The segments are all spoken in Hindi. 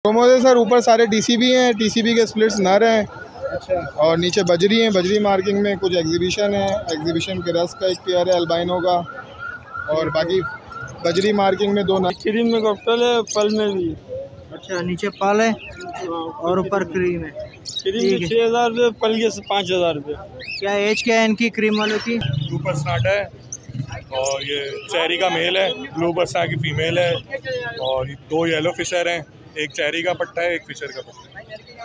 प्रोमो है सर, ऊपर सारे TCB हैं, TCB के स्प्लिट्स नर हैं। अच्छा। और नीचे बजरी हैं, बजरी मार्किंग में कुछ एग्जीबिशन है, एग्जीबिशन के रस का एक पेयर है अल्बाइनो का, और बाकी बजरी मार्किंग में 2 क्रीम में कॉकटेल है, पल में भी। अच्छा, नीचे पल है और ऊपर क्रीम है। क्रीम 6000 रुपये, पल के 5000 रुपये। क्या एज क्या है इनकी क्रीम वालों की? ब्लू बरसाना है और ये चेरी का मेल है, ब्लू बरसा की फीमेल है, और 2 येलो फिशर हैं, एक चेरी का पट्टा है, एक फिशर का पट्टा है।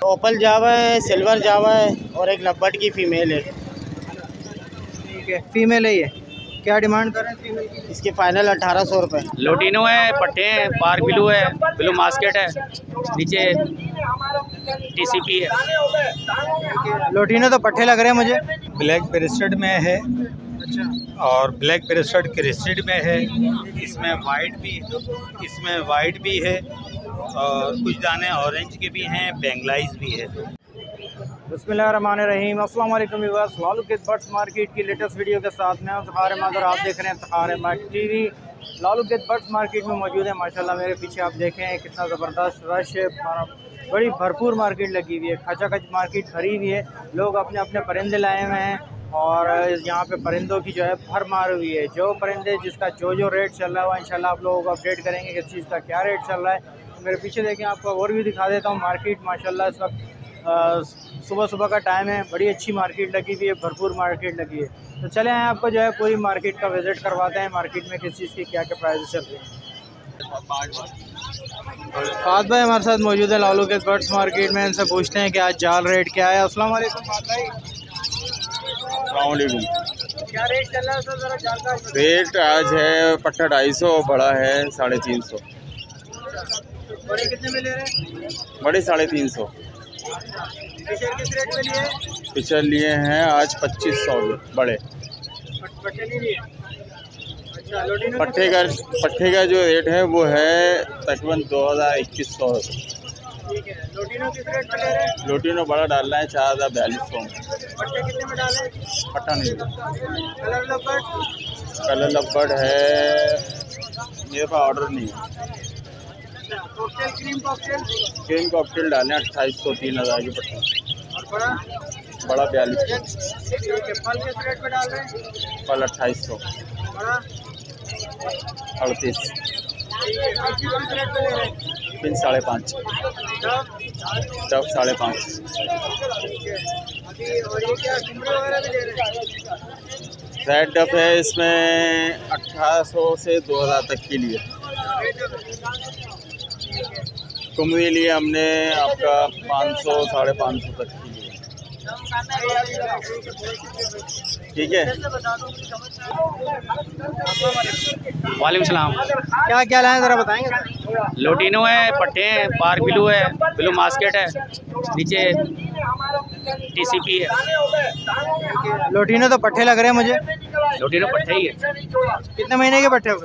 ओपल जावा है, सिल्वर जावा है और एक लब्बट की फ़ीमेल है। ठीक है, फीमेल है ये। क्या डिमांड कर रहे हैं फीमेल की? इसके फाइनल 1800 रुपये। लोटिनो है, पट्टे हैं, पार्क ब्लू है, ब्लू मास्केट है, नीचे TCP है। लोटिनो तो पट्टे लग रहे हैं मुझे। ब्लैक पेरिस्टेड में है। अच्छा। और ब्लैक पेरिस्टेड क्रिस्टेड में है। इसमें वाइट भी है और कुछ दाने ऑरेंज के भी हैं, बेंगलाइज भी है। बिस्मिल्लाहिर्रहमानिर्रहीम। अस्सलाम वालेकुम viewers, Lalu kids birds market की लेटेस्ट वीडियो के साथ में ज़फ़ार अहमद और आप देख रहे हैं Zafar Ahmad TV। Lalu kids birds market में मौजूद है। माशाल्लाह मेरे पीछे आप देखें कितना ज़बरदस्त रश है, बड़ी भरपूर मार्केट लगी हुई है, खचाखच मार्केट भरी हुई है। लोग अपने अपने परिंदे लाए हुए हैं और यहाँ पे परिंदों की जो है भरमार हुई है। जो परिंदे जिसका जो रेट चल रहा है इंशाल्लाह आप लोगों को अपडेट करेंगे किस चीज़ का क्या रेट चल रहा है। मेरे पीछे देखें, आपको और भी दिखा देता हूँ मार्केट। माशाल्लाह इस वक्त सुबह का टाइम है, बड़ी अच्छी मार्केट लगी हुई है, भरपूर मार्केट लगी है। तो चले आए आपको जो है पूरी मार्केट का विज़िट करवाते हैं, मार्केट में किस चीज़ की क्या क्या प्राइस चल रहे हैं। फात भाई हमारे साथ मौजूद है लालू के बर्ड्स मार्केट में, इनसे पूछते हैं कि आज जाल रेट क्या है। अस्सलाम वालेकुम फात भाई। क्या रेट चल रहा है सर, ज़रा जाल का रेट आज है पट्टा 250 और बड़ा है 350। बड़े कितने में ले रहे हैं? बड़े 350। फिशर किस रेट में लिए? फिशर लिए हैं आज 2500 बड़े। पट्टे नहीं लिए? अच्छा, लोटिनो पट्टे का जो रेट है वो है तकरीबन 2000-2100। ठीक है। लोटिनो किस रेट में ले रहे हैं? लोटिनो बड़ा डालना है 4200 में। पट्टे कितने में डाले? पट्टा नहीं। कलर लबर्ड? कलर लबर्ड है, मेरे पास ऑर्डर नहीं है। कॉकटेल क्रीम कॉकटेल डालें 2800 3000 के पट्टे। और बड़ा? बड़ा 4200। ठीक है। फल किस रेट में डाल रहे हैं? फल 2800। बड़ा? 38। ठीक है। किस रेट में ले रहे हैं? फिर 5.5। टब 5.5। ठीक है। अभी और ये क्या कुमड़े वगैरह भी ले रहे हैं? रेड डफ है, इसमें 1800 से 2000 तक के लिए। कुमरी लिए हमने आपका 500 550 तक के लिए। ठीक है। वालेकुम सलाम। क्या क्या लाए ज़रा बताएंगे? लोटिनो है, पट्टे हैं, पार्क ब्लू है, ब्लू मास्केट है, नीचे TCP है। लोटिनो तो पट्टे लग रहे हैं मुझे। लोटिनो पट्टे ही है। कितने महीने के पट्टे हो?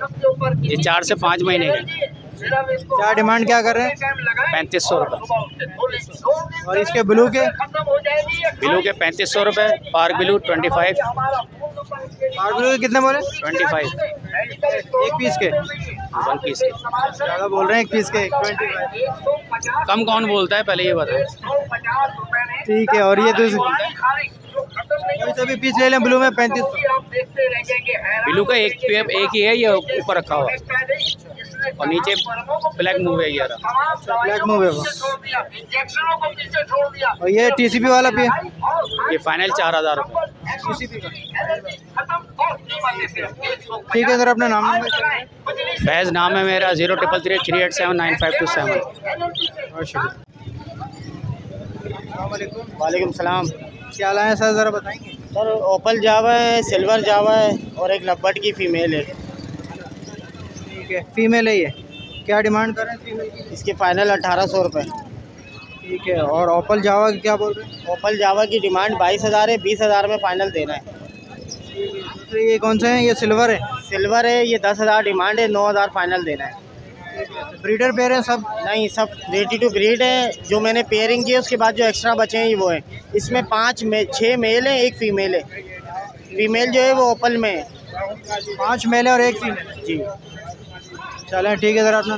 ये 4 से 5 महीने के। क्या डिमांड क्या कर रहे हैं? 3500 रुपये। और इसके ब्लू के? ब्लू के 3500 रुपये, पार्क ब्लू 25। और ब्लू के कितने बोले? 25 एक पीस के? 1 पीस के। ज़्यादा बोल रहे हैं, एक पीस के 25। कम कौन बोलता है, पहले ये बताओ। ठीक है। और ये सभी पीस ले लें ब्लू में 3500। ब्लू का एक ही है, ये ऊपर रखा हुआ और नीचे ब्लैक मूव है। ब्लैक मूव है वो। और ये TCP वाला भी है? ये फाइनल 4000 रुपये। ठीक है सर, अपना नाम? फैज़ नाम है मेरा। 0333879527। वालेकुम सलाम। क्या लाए सर, ज़रा बताएंगे? सर ओपल जावा है, सिल्वर जावा है और एक लब्बट की फ़ीमेल है। ठीक है। फीमेल है ये। क्या डिमांड कर रहे हैं फीमेल की? इसके फाइनल 1800 रुपये। ठीक है। और ओपल जावा की क्या बोल रहे हैं? ओपल जावा की डिमांड 22,000 है, 20,000 में फ़ाइनल देना है। तो ये कौन सा है? ये सिल्वर है? सिल्वर है, ये 10,000 डिमांड है, 9,000 फ़ाइनल देना है। ब्रीडर पेयर है सब? नहीं, सब रेडी टू ब्रीड है। जो मैंने पेयरिंग की है उसके बाद जो एक्स्ट्रा बचे हैं वो है। इसमें 6 मेल है, एक फ़ीमेल है। फीमेल जो है वो ओपल में है। 5 मेल है और 1 फीमेल। जी। चलें ठीक है, ज़रा अपना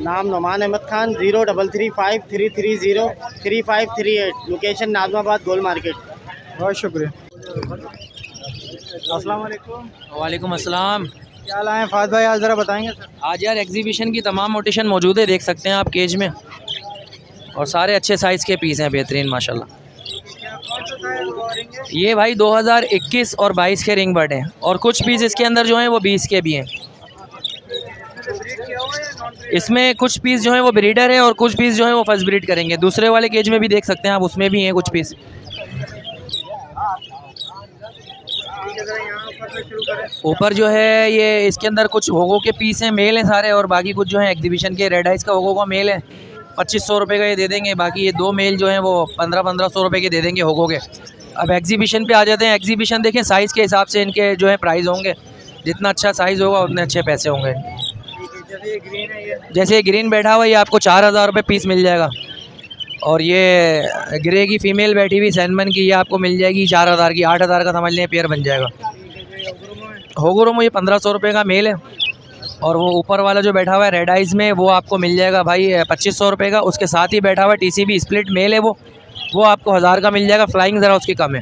नाम नुमान अहमद खान, 033533033538, लोकेशन नाजमाबाद गोल मार्केट। बहुत शुक्रिया। अस्सलाम वालेकुम। वालेकुम अस्सलाम। क्या लाए हैं फाद भाई, आज ज़रा बताएंगे सर? आज यार एग्जीबिशन की तमाम मोटिशन मौजूद है, देख सकते हैं आप केज में, और सारे अच्छे साइज़ के पीस हैं, बेहतरीन माशाल्लाह। ये भाई 2021 और 22 के रिंग बर्ड हैं, और कुछ पीस इसके अंदर जो हैं वो 20 के भी हैं। इसमें कुछ पीस जो हैं वो ब्रीडर है और कुछ पीस जो हैं वो फर्स्ट ब्रीड करेंगे। दूसरे वाले केज में भी देख सकते हैं आप, उसमें भी हैं कुछ पीस। ऊपर जो है ये इसके अंदर कुछ होगो के पीस हैं, मेल हैं सारे, और बाकी कुछ जो है एग्जीबिशन के। रेड आइस का होगो का मेल है 2500 रुपये का, ये दे देंगे। बाकी ये 2 मेल जो हैं वो 1500 रुपये के दे देंगे होगो के। अब एग्जीबिशन पे आ जाते हैं। एग्जीबिशन देखें, साइज़ के हिसाब से इनके जो है प्राइस होंगे, जितना अच्छा साइज़ होगा उतने अच्छे पैसे होंगे। जैसे ये ग्रीन बैठा हुआ, ये आपको 4000 रुपये पीस मिल जाएगा, और ये ग्रे की फ़ीमेल बैठी हुई सैनमन की, ये आपको मिल जाएगी 4000 की। 8000 का समझ लें पेयर बन जाएगा। होगुरुमो ये 1500 रुपये का मेल है, और वो ऊपर वाला जो बैठा हुआ है रेड आइज़ में, वो आपको मिल जाएगा भाई 2500 रुपये का। उसके साथ ही बैठा हुआ TCB स्प्लिट मेल है, वो आपको 1000 का मिल जाएगा। फ्लाइंग ज़रा उसकी कम है।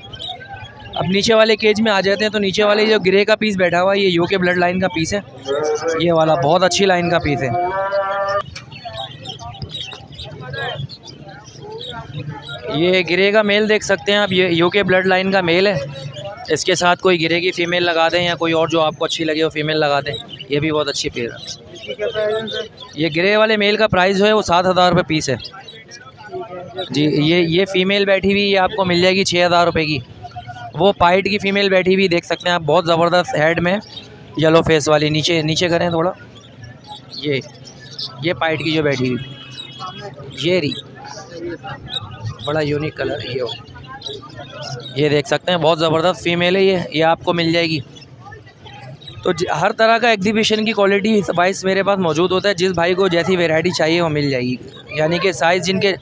अब नीचे वाले केज में आ जाते हैं, तो नीचे वाले जो ग्रे का पीस बैठा हुआ है, ये यूके ब्लड लाइन का पीस है। ये वाला बहुत अच्छी लाइन का पीस है। ये ग्रे का मेल देख सकते हैं आप, ये यूके ब्लड लाइन का मेल है। इसके साथ कोई ग्रे की फ़ीमेल लगा दें, या कोई और जो आपको अच्छी लगे वो फ़ीमेल लगा दें, ये भी बहुत अच्छी पेयर है। ये ग्रे वाले मेल का प्राइस जो है वो 7000 रुपये पीस है जी। ये फ़ीमेल बैठी हुई ये आपको मिल जाएगी 6000 रुपये की। वो पाइट की फ़ीमेल बैठी हुई देख सकते हैं आप, बहुत ज़बरदस्त हेड में येलो फेस वाली। नीचे करें थोड़ा, ये पाइट की जो बैठी हुई, ये रही, बड़ा यूनिक कलर है ये देख सकते हैं, बहुत ज़बरदस्त फ़ीमेल है ये आपको मिल जाएगी। तो हर तरह का एग्जीबिशन की क्वालिटी वाइज मेरे पास मौजूद होता है। जिस भाई को जैसी वैरायटी चाहिए वो मिल जाएगी, यानी कि साइज़ जिनके।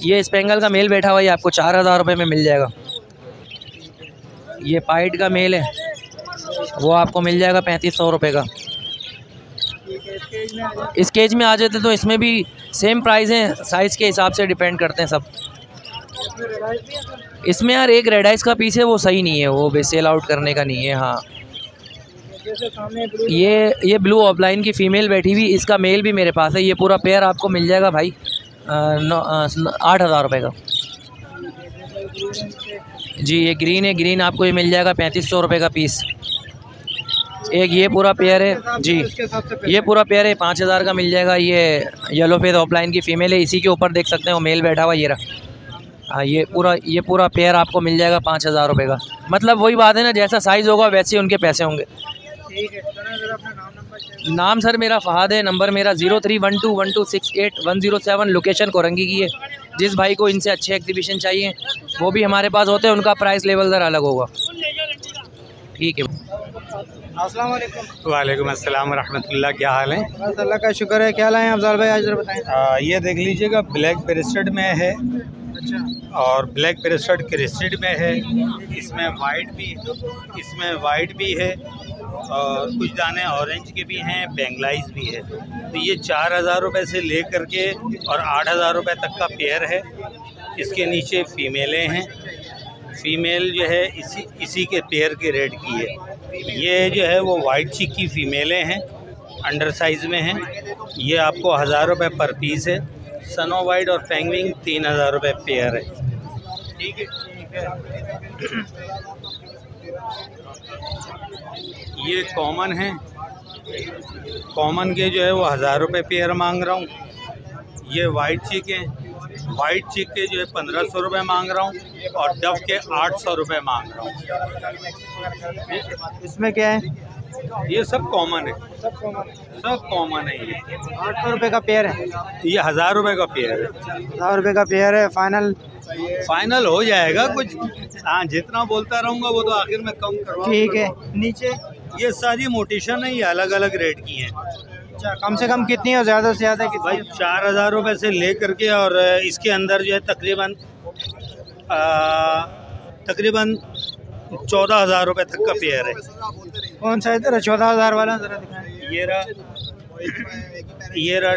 ये स्पेंगल का मेल बैठा हुआ है, ये आपको 4000 रुपये में मिल जाएगा। ये पाइट का मेल है, वो आपको मिल जाएगा 3500 रुपये का। इस केज में आ जाते तो इसमें भी सेम प्राइस हैं, साइज़ के हिसाब से डिपेंड करते हैं सब। इसमें यार एक रेड आइस का पीस है, वो सही नहीं है, वो सेल आउट करने का नहीं है। हाँ, ये ब्लू ऑफलाइन की फ़ीमेल बैठी हुई, इसका मेल भी मेरे पास है। ये पूरा पेयर आपको मिल जाएगा भाई 8000 रुपये का जी। ये ग्रीन है, ग्रीन आपको ये मिल जाएगा 3500 रुपये का पीस। एक ये पूरा पेयर है जी, ये पूरा पेयर है 5000 का मिल जाएगा। ये येलो फेस ऑफलाइन की फ़ीमेल है, इसी के ऊपर देख सकते हैं वो मेल बैठा हुआ ये रहा। हाँ, ये पूरा पेयर आपको मिल जाएगा 5000 रुपये का। मतलब वही बात है ना, जैसा साइज़ होगा वैसे उनके पैसे होंगे। ठीक है, नाम सर मेरा फ़हाद है, नंबर मेरा 031212681007, लोकेशन कोरंगी की है। जिस भाई को इनसे अच्छे एग्जीबिशन चाहिए वो भी हमारे पास होते हैं, उनका प्राइस लेवल ज़रा अलग होगा। ठीक है। अस्सलाम वालेकुम। वालेकुम अस्सलाम रहमतुल्लाह, क्या हाल है? बस अल्लाह का शुक्र है। क्या लाए हैं अफजल भाई, आज जरा बताएं। ये देख लीजिएगा, ब्लैक ब्रेस्टेड में है, और ब्लैक ब्रेस्टेड क्रेस्टेड में है। इसमें वाइट भी है, और कुछ दाने ऑरेंज के भी हैं, बेंगलाइज भी है। तो ये 4000 रुपये से ले करके और 8000 रुपये तक का पेयर है। इसके नीचे फ़ीमेलें हैं, फ़ीमेल जो है इसी के पेयर के रेट की है। ये जो है वो वाइट चिक की फ़ीमेलें हैं, अंडर साइज़ में हैं। ये आपको 1000 रुपये पर पीस है। सनो वाइट और पेंगुइन 3000 रुपये पेयर है। ठीक है। ये कॉमन है, कॉमन के जो है वो 1000 रुपये पेयर मांग रहा हूँ। ये वाइट चिक है, वाइट चिक के जो है 1500 रुपये मांग रहा हूँ, और डव के 800 रुपये मांग रहा हूँ। इसमें क्या है? ये सब कॉमन है, सब कॉमन है। ये 800 रुपये का पेयर है, ये 1000 रुपये का पेयर है। 1000 रुपये का पेयर है। फाइनल हो जाएगा कुछ। हाँ, जितना बोलता रहूँगा वो तो आखिर में कम करवा। ठीक है। नीचे ये सारी मोटिशन है, ये अलग अलग रेट की हैं। अच्छा, कम से कम कितनी और ज़्यादा से ज़्यादा कितनी? भाई 4000 रुपये से ले करके, और इसके अंदर जो है तकरीबन 14,000 रुपये तक का पेयर है। कौन सा है तेरा 14,000 वाला, ज़रा दिखाएं। ये रहा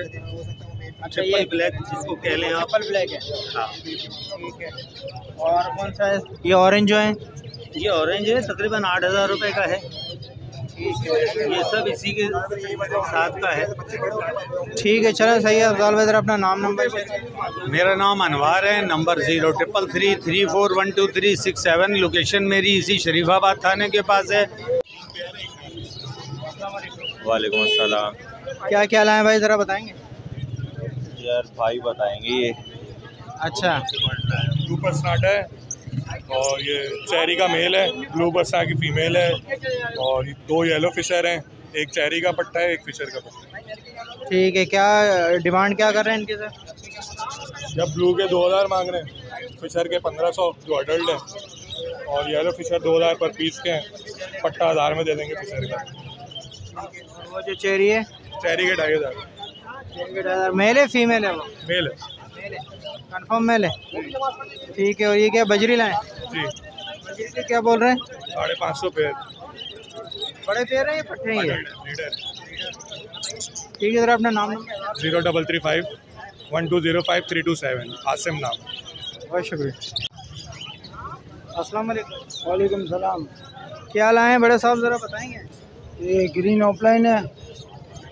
अच्छा, ट्रिपल ये ब्लैक जिसको कह लें आप। ट्रिपल ब्लैक है। हाँ, ठीक है। और कौन सा है ये ऑरेंज जो है? ये ऑरेंज है, तकरीबन 8,000 रुपये का है। ये सब इसी के साथ का है। ठीक है, चलो सही है। अफजाल भाई ज़रा अपना नाम नंबर शेयर करें। मेरा नाम अनवार है, नंबर 0333341237। लोकेशन मेरी इसी शरीफाबाद थाने के पास है। वालेकुम अस्सलाम। क्या क्या लाए भाई, ज़रा बताएंगे? यार भाई बताएंगे ये। अच्छा, ब्लू पर्सनाटा है और ये चेरी का मेल है, ब्लू पर्सना की फीमेल है और ये 2 येलो फिशर हैं, एक चेरी का पट्टा है, एक फिशर का पट्टा है। ठीक है। क्या डिमांड क्या कर रहे हैं इनके सर? जब ब्लू के 2,000 मांग रहे हैं, फिशर के 1,500 जो अडल्ट हैं, और येलो फिशर 2,000 पर पीस के हैं, पट्टा 1,000 में दे देंगे फिशर का। वो जो चेरी है, चेरी के 2,500 मेल है फीमेल है? वो मेल है कंफर्म मेल है। ठीक है। और ये क्या बजरी लाए? जी। बजरी के क्या बोल रहे हैं? 550 पेयर। बड़े पेड़ हैं ये, पट्टे हैं ये? लीडर ठीक है, ज़रा अपना नाम नंबर। 03351205 327। आसिम नाम। बहुत शुक्रिया। अस्सलाम वालेकुम। वालेकुम सलाम। क्या लाए हैं बड़े साहब, ज़रा बताएंगे? ये ग्रीन ऑफलाइन है,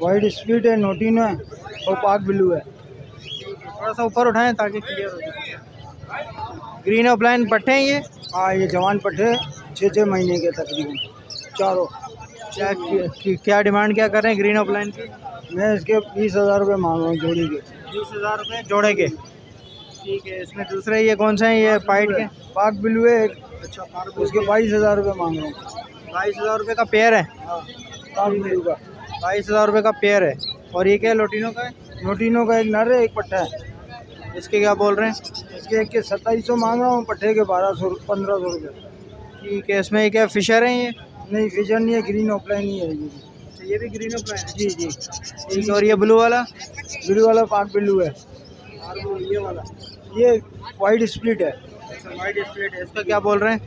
वाइट स्प्लिट है, नोटिन है और पाक ब्लू है। थोड़ा सा ऊपर उठाएं ताकि क्लियर हो जाए। ग्रीन ऑफलाइन पट्टे हैं ये? हाँ, ये जवान पट्टे 6-6 महीने के तकरीबन चारों। क्या डिमांड क्या कर रहे हैं ग्रीन ऑफलाइन की? मैं इसके 20,000 रुपये मांग रहा हूँ जोड़ी के। 20,000 रुपये जोड़े के? ठीक है। इसमें दूसरे ये कौन से हैं, ये पाइट के? पाक ब्लू है। अच्छा, उसके 22,000 रुपये मांग रहा हूँ। 22,000 रुपये का पेयर है? हाँ, पाक ब्लू का 22,000 रुपये का पेयर है। और ये क्या लोटिनो का है? नोटिनो का एक नर है, एक पट्टा है। इसके क्या बोल रहे हैं? इसके एक के 2700 मांग रहा हूँ, पट्टे के 1500 रुपये। ठीक है। इसमें क्या फिशर हैं ये? नहीं, फिजर नहीं है, ग्रीन ऑफलाइन ही है ये। अच्छा, ये भी ग्रीन ऑफलाइन है? जी जी। ठीक है। और ये ब्लू वाला? ब्लू वाला पाक ब्लू है। और वो ये वाला? ये वाइट स्प्लिट है। वाइट स्प्लिट है। इसका क्या बोल रहे हैं?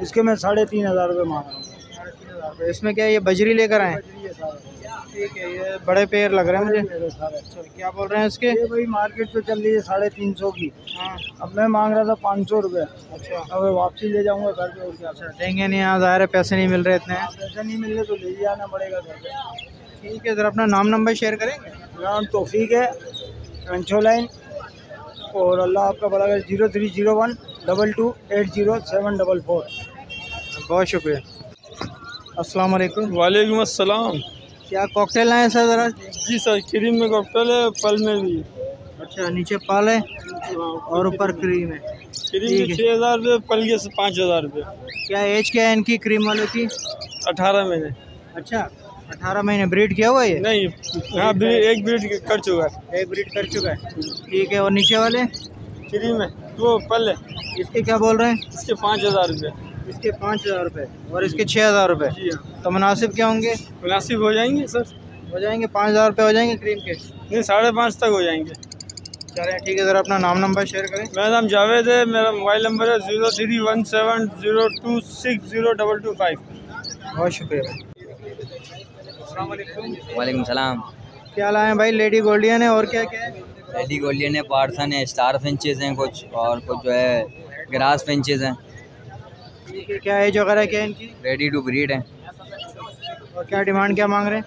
इसके मैं 3,500 रुपये मांग रहा हूँ। 3,500 इसमें क्या ये बजरी लेकर आए? ठीक है। ये बड़े पेड़ लग रहे हैं मुझे। अच्छा, क्या बोल रहे हैं इसके? ये भाई मार्केट तो चल रही है 350 की। हाँ। अब मैं मांग रहा था 500 रुपये। अच्छा। अब वापसी ले जाऊंगा घर पे और क्या। अच्छा, देंगे नहीं? यहाँ ज़ाहिर है पैसे नहीं मिल रहे इतने। पैसे नहीं मिल रहे तो ले जाना पड़ेगा घर पे। ठीक है। ज़रा अपना नाम नंबर शेयर करेंगे? नाम तौफीक है, कंट्रोल लाइन, और अल्लाह आपका भला करे। 0301 2280 744। बहुत शुक्रिया। अस्सलाम वालेकुम। वालेकुम अस्सलाम। क्या कॉकटेल लाए हैं सर ज़रा? जी सर, क्रीम में कॉकटेल है, पल में भी। अच्छा, नीचे पाल है और ऊपर क्रीम है। क्रीम के 6,000 रुपये, पल के 5,000 रुपये। क्या एज क्या है इनकी क्रीम वालों की? 18 महीने। अच्छा, 18 महीने। ब्रीड किया हुआ है ये? नहीं, हाँ एक ब्रीड कर चुका है। एक ब्रीड कर चुका है। ठीक है। और नीचे वाले क्रीम है, वो पल है। इसके क्या बोल रहे हैं? इसके 5,000 रुपये। इसके 5,000 रुपये और इसके 6,000 रुपये। जी हाँ। तो मुनासिब क्या होंगे? मुनासिब हो जाएंगे सर। हो जाएंगे 5,000 रुपये हो जाएंगे क्रीम के? नहीं, 5.5 तक हो जाएंगे। चलें ठीक है। ज़रा अपना नाम नंबर शेयर करें। मेरा नाम जावेद है, मेरा मोबाइल नंबर है 031702602225। बहुत शुक्रिया। वालेकुम सलाम। क्या लाए हैं भाई? लेडी गोल्डियन है और क्या क्या है? लेडी गोल्डियन है, पार्सन है, स्टार फिंचेस हैं कुछ, और कुछ जो है ग्रास फिंचेस हैं। ठीक है। क्या एज वगैरह क्या है इनकी? रेडी टू ब्रीड है। और क्या डिमांड क्या मांग रहे हैं?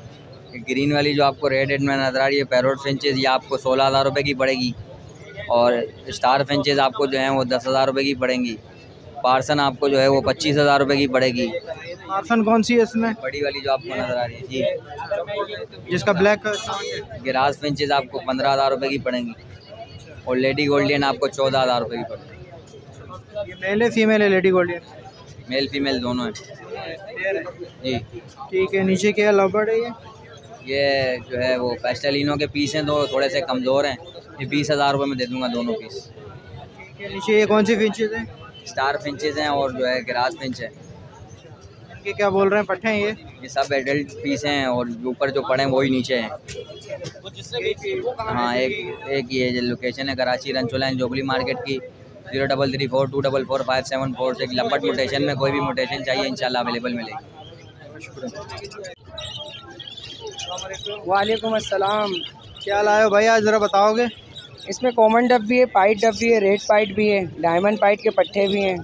ग्रीन वाली जो आपको रेड में नजर आ रही है पैरोट फिंचेस, ये आपको 16,000 रुपये की पड़ेगी। और स्टार फिंचेस आपको जो है वो 10,000 रुपये की पड़ेंगी। पार्सन आपको जो है वो 25,000 रुपये की पड़ेगी। पार्सन कौन सी है इसमें? बड़ी वाली जो आपको नजर आ रही है जी, जिसका ब्लैक ग्रास फिंचेस आपको 15,000 रुपये की पड़ेंगी। और लेडी गोल्डियन आपको 14,000 रुपये की पड़ेगी। ये मेल है फीमेल है लेडी गोल्डियन? मेल फीमेल दोनों हैं जी। ठीक है। नीचे क्या लव बर्ड है ये जो है वो पेस्टेलिनो के पीस हैं, तो थोड़े से कमज़ोर हैं। ये 20,000 रुपये में दे दूंगा दोनों पीस। ठीक है। नीचे ये कौन सी फिंचेस हैं? स्टार फिंचेस हैं और जो है ग्रास फिंच है। इनके क्या बोल रहे हैं? पट्टे हैं ये सब एडल्ट पीस हैं और ऊपर जो पड़े हैं वही नीचे हैं। हाँ, एक ये लोकेशन है कराची रंचो लाइन जोबली मार्केट की 0334244574। लपट मोटेशन में कोई भी मोटेशन चाहिए इंशाल्लाह अवेलेबल मिलेगी। वालेकुम अस्सलाम। क्या लाए हो भाई आज ज़रा बताओगे? इसमें कॉमन डब भी है, पाइट डब भी है, रेड पाइट भी है, डायमंड पाइट के पट्टे भी हैं।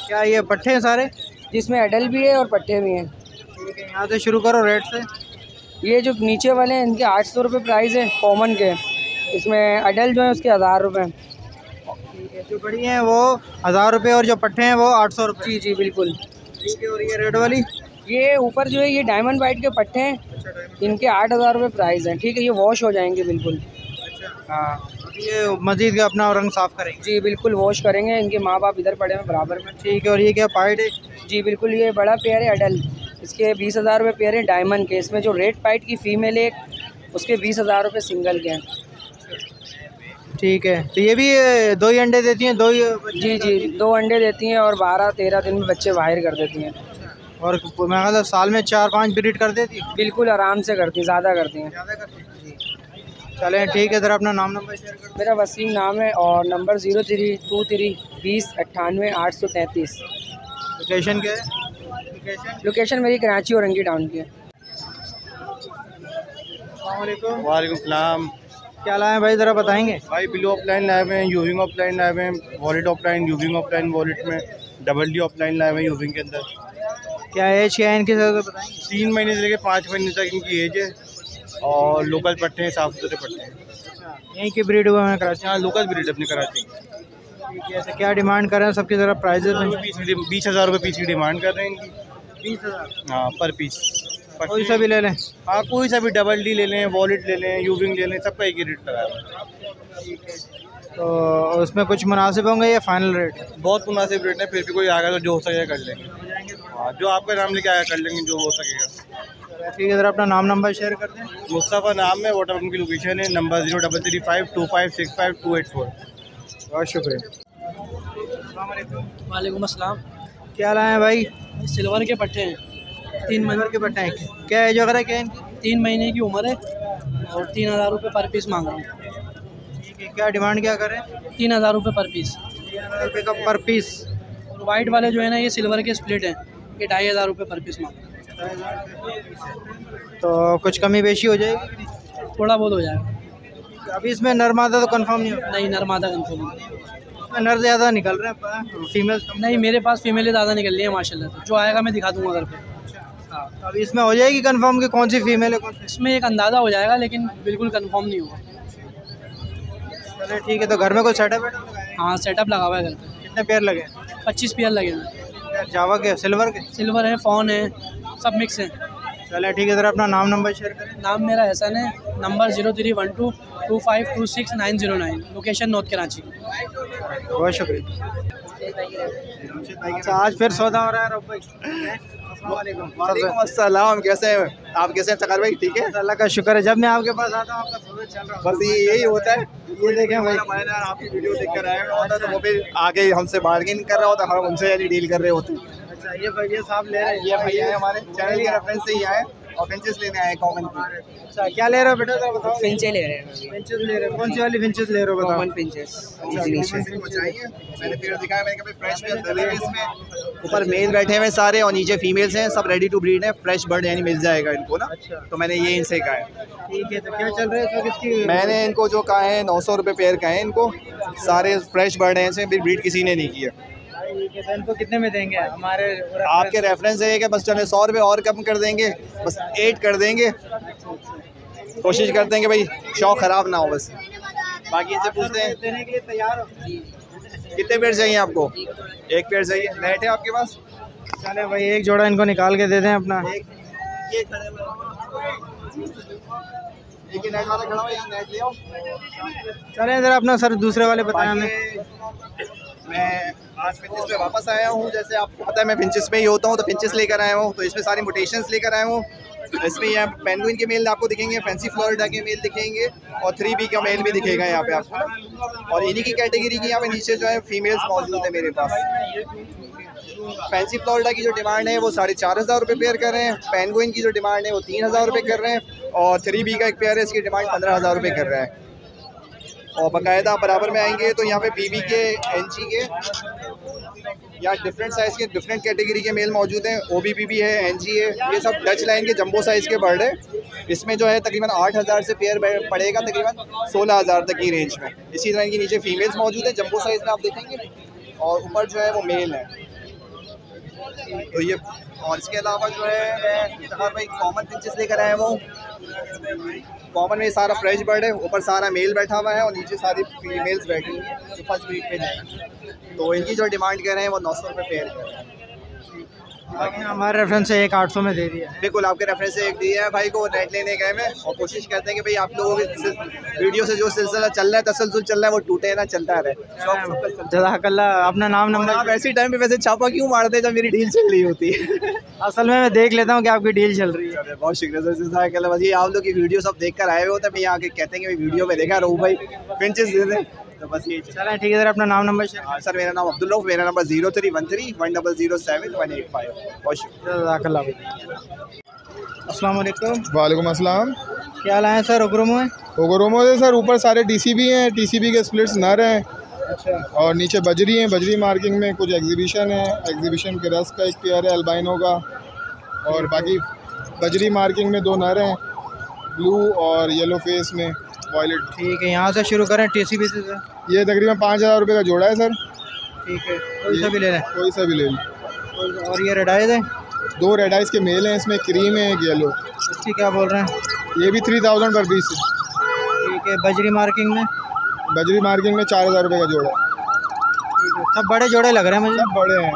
क्या ये पट्टे हैं सारे? जिसमें अडल भी है और पट्टे भी हैं। ठीक है, यहाँ से शुरू करो रेट से। ये जो नीचे वाले हैं इनके 800 रुपये प्राइस है कॉमन के। इसमें अडल जो है उसके 1000 रुपये। जो बड़ी हैं वो 1000 रुपये और जो पट्टे हैं वो 800 रुपये। जी जी बिल्कुल। ठीक है, और ये रेड वाली? ये ऊपर जो है ये डायमंड वाइट के पट्टे हैं, इनके 8000 रुपये प्राइस हैं। ठीक है, ये वॉश हो जाएंगे बिल्कुल। हाँ, ये मज़ीद अपना रंग साफ़ करेंगे? जी बिल्कुल वॉश करेंगे। इनके माँ बाप इधर पड़े हैं बराबर में। ठीक है, और ये क्या पाइट है? जी बिल्कुल, ये बड़ा पेयर है अडल, इसके 20,000 रुपये पेयर है डायमंड के। इसमें जो रेड पाइट की फ़ीमेल है उसके 20,000 रुपये सिंगल के हैं। ठीक है, तो ये भी 2 ही अंडे देती हैं? 2 ही? जी जी 2 अंडे देती हैं और 12-13 दिन में बच्चे बाहर कर देती हैं। और मैं मतलब साल में 4-5 ब्रीड कर देती है? बिल्कुल आराम से करती हैं, ज़्यादा करती हैं। चलें ठीक है, ज़रा अपना नाम नंबर शेयर कर। मेरा वसीम नाम है और नंबर 0323 20 98 833। लोकेशन क्या है? लोकेशन मेरी कराची औरंगी टाउन की है। वालेकुम सलाम। क्या लाए भाई ज़रा बताएंगे? भाई ब्लू ऑफलाइन लाए हुए हैं, यूविंग ऑफलाइन लाए हुए हैं, वॉलेट ऑफलाइन, यूविंग ऑफलाइन वॉलेट में डबल डी ऑफलाइन लाए हुए हैं यूविंग के अंदर। क्या एज क्या है इनकी ज़रा बताएंगे? 3 महीने से लेकर 5 महीने तक इनकी एज है और लोकल पट्टे हैं, साफ सुथरे पट्टे हैं। यहीं की ब्रीड हुआ है कराची? हाँ, लोकल ब्रीड अपनी कराची। ठीक है, तो क्या डिमांड कर रहे हैं सबकी? ज़रा प्राइजेस? 20,000 रुपये पीस की डिमांड कर रहे हैं इनकी। 20,000? हाँ, पर पीस। कोई सा भी ले लें? हाँ, कोई सा भी, डबल डी ले लें, वॉलेट ले लें, यूविंग ले लें, सबका एक ही रेट लगाया है। तो उसमें कुछ मुनासिब होंगे या फाइनल रेट? बहुत मुनासिब रेट है, फिर भी कोई आएगा तो जो हो सकेगा कर लेंगे। हाँ, जो आपका नाम लेके आया कर लेंगे जो हो सकेगा। ठीक है, ज़रा अपना नाम नंबर शेयर कर दें। मुस्तफ़ा नाम है, व्हाट्सएप उनकी लोकेशन है, नंबर 0335256524। बहुत शुक्रिया। वालेकुम अस्सलाम। क्या लाए हैं भाई? सिल्वर के पट्टे हैं, 3 महीने के पट्टे हैं। क्या एज वगैरह क्या है इनकी? 3 महीने की उम्र है और 3000 रुपये पर पीस मांग रहा हूँ। ठीक है, क्या डिमांड क्या कर रहे हैं? 3000 रुपये पर पीस। 3000 रुपये का पर पीस। और वाइट वाले जो है ना ये सिल्वर के स्प्लिट हैं, ये 2500 रुपये पर पीस मांग रहा हूँ। तो कुछ कमी बेशी हो जाएगी? थोड़ा बहुत हो जाएगा। अभी इसमें नर मादा तो कंफर्म नहीं हो? नहीं, नर मादा कंफर्म नहीं। नर ज़्यादा निकल रहे हैं, फीमेल नहीं, मेरे पास फीमेलें ज़्यादा निकल रही है माशाल्लाह से। जो आएगा मैं दिखा दूंगा घर पे। हाँ, अभी इसमें हो जाएगी कंफर्म कि कौन सी फीमेल है कौन सी? इसमें एक अंदाज़ा हो जाएगा लेकिन बिल्कुल कंफर्म नहीं होगा। चलिए ठीक है, तो घर में कोई सेटअप? हाँ, सेटअप लगा हुआ है घर पे। कितने पेयर लगे? 25 पेयर लगे हैं। जावा के, सिल्वर के? सिल्वर है, फ़ोन है, सब मिक्स है। चलिए ठीक है, ज़रा अपना नाम नंबर शेयर करें। नाम मेरा एहसन है, नंबर 03122526 लोकेशन नॉर्थ कराची। बहुत शुक्रिया। अच्छा, आज फिर सौदा हो रहा है रब भाई? वालेकुम अस्सलाम। कैसे हैं आप? कैसे हैं सकार भाई? ठीक है, अल्लाह का शुक्र है। जब मैं आपके पास आता हूँ आपका सौदा चल रहा है। बस यही होता है। ये देखें भाई, मैंने आपकी वीडियो देख कर आया होता तो वो भी आगे हमसे बार्गेन कर रहा होता, हम उनसे यानी डील कर रहे होते। अच्छा, ये भैया साहब ले रहे हैं? ये भैया है हमारे चैनल के रेफरेंस से ही आए और फिंचेस लेने आए कॉमन की। अच्छा, क्या ले रहे हो बेटा? बताओ। फिंचे ले रहे हैं। फिंचेस ले रहे हो? कौन सी वाली फिंचेस ले रहे हो बताओ? Common finches. मैंने फिर दिखाया, मैंने कहा फ्रेश में इसमें ऊपर मेल बैठे हुए सारे और नीचे फीमेल्स हैं, सब रेडी टू ब्रीड है। फ्रेश बर्ड यानी मिल जाएगा इनको ना। तो मैंने ये इनसे कहा है। ठीक है, तो क्या चल रहा है इसकी? मैंने इनको जो कहा है 900 रुपये पेयर का है इनको। सारे फ्रेश बर्ड हैं, इसमें ब्रीड किसी ने नहीं की है। तो इनको कितने में देंगे? हमारे आपके रेफरेंस है कि बस चले 100 रुपये और कम कर देंगे, बस 8 कर देंगे। कोशिश करते हैं कि भाई शौक ख़राब ना हो। बस बाकी इनसे पूछते हैं देने के लिए तैयार हो? कितने पेड़ चाहिए आपको? 1 पेड़ चाहिए। नेट है आपके पास? चले भाई, एक जोड़ा इनको निकाल के दे दें अपना। एक ही नेट वाला खड़ा हो, यहाँ नेट ले आओ। चलें ज़रा अपना सर दूसरे वाले बताएं हमें। मैं आज फिंचेस पे वापस आया हूँ। जैसे आपको पता है मैं फिंचेस पे ही होता हूँ, तो फिंचेस लेकर आया हूँ। तो इसमें सारी म्यूटेशंस लेकर आया हूँ। इसमें यहाँ पेंगुइन के मेल आपको दिखेंगे, फैंसी फ्लोरिडा के मेल दिखेंगे और 3B का मेल भी दिखेगा यहाँ पे आपको। और इन्हीं की कैटेगरी की यहाँ पे नीचे जो है फीमेल्स मौजूद है मेरे पास। फैंसी फ्लोरिडा की जो डिमांड है वो 4500 रुपये पेयर कर रहे हैं। पेंगुइन की जो डिमांड है वो 3000 रुपये कर रहे हैं। और 3B का एक पेयर है, इसकी डिमांड 15000 रुपये कर रहा है। और बाकायदा बराबर में आएंगे तो यहाँ पे BB के, NG के यहाँ डिफरेंट साइज़ के डिफरेंट कैटेगरी के मेल मौजूद हैं। OBP भी है, NG है, ये सब डच लाइन के जंबो साइज़ के बर्ड है। इसमें जो है तकरीबन 8,000 से पेयर पड़ेगा तकरीबन 16,000 तक की रेंज में। इसी तरह की नीचे फीमेल्स मौजूद है जंबो साइज़ में आप देखेंगे, और ऊपर जो है वो मेल है। तो ये, और इसके अलावा जो है मैं भाई कॉमन फिंचेस लेकर आया हूँ। कॉमन में सारा फ्रेश बर्ड है, ऊपर सारा मेल बैठा हुआ है और नीचे सारी फीमेल्स बैठी हुई हैं जो फर्स्ट ब्रीड पे जाएंगी। तो इनकी जो डिमांड कर रहे हैं वो 900 रुपये पेयर कर रहे हैं। हमारे रेफरेंस से एक 800 में दे दिया। बिल्कुल आपके रेफरेंस से एक दिया है भाई को, नेट लेने गए में, और कोशिश करते हैं कि भाई आप लोगों के वीडियो से जो सिलसिला चल रहा है, तसलसल चल रहा है, वो टूटे ना, चलता रहे। जज़ाकल्लाह। अपना नाम नंबर। आप ऐसी टाइम पे वैसे छापा क्यों मारते हैं जब मेरी डील चल रही होती है? असल में मैं देख लेता हूँ कि आपकी डील चल रही है। बहुत शुक्रिया सर, जज़ाकल्लाह। बस ये आप लोग की वीडियो सब देख कर आए हो तो यहाँ आके कहते हैं कि वीडियो में देखा रहूँ भाई फिंचेस दे दें, तो बस ये चलें ठीक है सर। अपना नाम नंबर शेयर। सर मेरा नाम अब्दुल रऊफ, मेरा नंबर 03131007 बहुत शुक्रिया। अस्सलाम वालेकुम। वालेकुम अस्सलाम। क्या हाल है सर? ओगरोमो है? ओगरोमो से सर ऊपर सारे TCB हैं, TCB के स्प्लिट्स नर हैं। अच्छा। और नीचे बजरी हैं, बजरी मार्किंग में कुछ एग्जीबिशन है, एग्जीबिशन के रस का एक पेयर है अल्बाइनो का, और बाकी बजरी मार्किंग में 2 नर हैं, ब्लू और येलो फेस में वॉयलेट। ठीक है, यहाँ से शुरू करें TCB से सर। ये तकरीबन 5,000 रुपये का जोड़ा है सर। ठीक है, कोई सा भी ले लें? कोई सा भी ले लें। और ये रेड आइज है? 2 रेड आइज के मेल हैं, इसमें क्रीम है, एक येलो। इसकी क्या बोल रहे हैं? ये भी 3000 पर पीस है। ठीक है, बजरी मार्किंग में? बजरी मार्किंग में 4,000 रुपये का जोड़ा। ठीक है, सब बड़े जोड़े लग रहे हैं मुझे। सब बड़े हैं।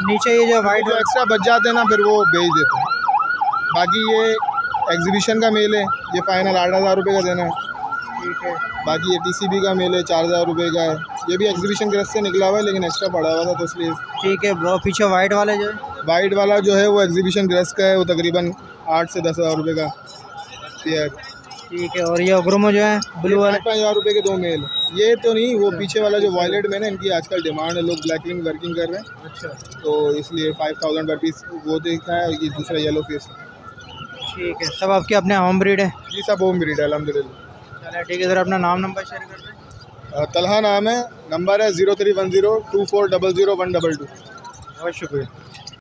नीचे ये जो वाइट जो एक्स्ट्रा बच जाते हैं ना, फिर वो बेच देते हैं। बाकी ये एग्जीबिशन का मेल है, ये फाइनल 8,000 रुपये का देना है। ठीक है। बाकी ये TCB का मेल है, 4,000 रुपये का है। ये भी एग्जीबिशन के रस से निकला हुआ है, लेकिन एक्स्ट्रा पड़ा हुआ था तो इसलिए। ठीक है, वो पीछे वाइट वाले जो है? वाइट वाला जो है वो एग्जीबिशन के रस का है, वो तकरीबन 8 से 10,000 रुपये का पेयर। ठीक है, और ये ओगरोमो जो है ब्लू वाले? 5,000 रुपये के 2 मेल। ये तो नहीं, वो पीछे वाला जो वॉयलेट में ना, इनकी आजकल डिमांड है, लोग ब्लैक विंग वर्किंग कर रहे हैं। अच्छा। तो इसलिए 5,000 पर पीस वो देखा है, और ये दूसरा येलो फेस। ठीक है, सब आपके अपने होम ब्रीड है? जी सब होम ब्रीड है अल्हम्दुलिल्लाह। चलिए ठीक है सर, अपना नाम नंबर शेयर कर दें। तलहा नाम है, नंबर है 031024000122। बहुत शुक्रिया।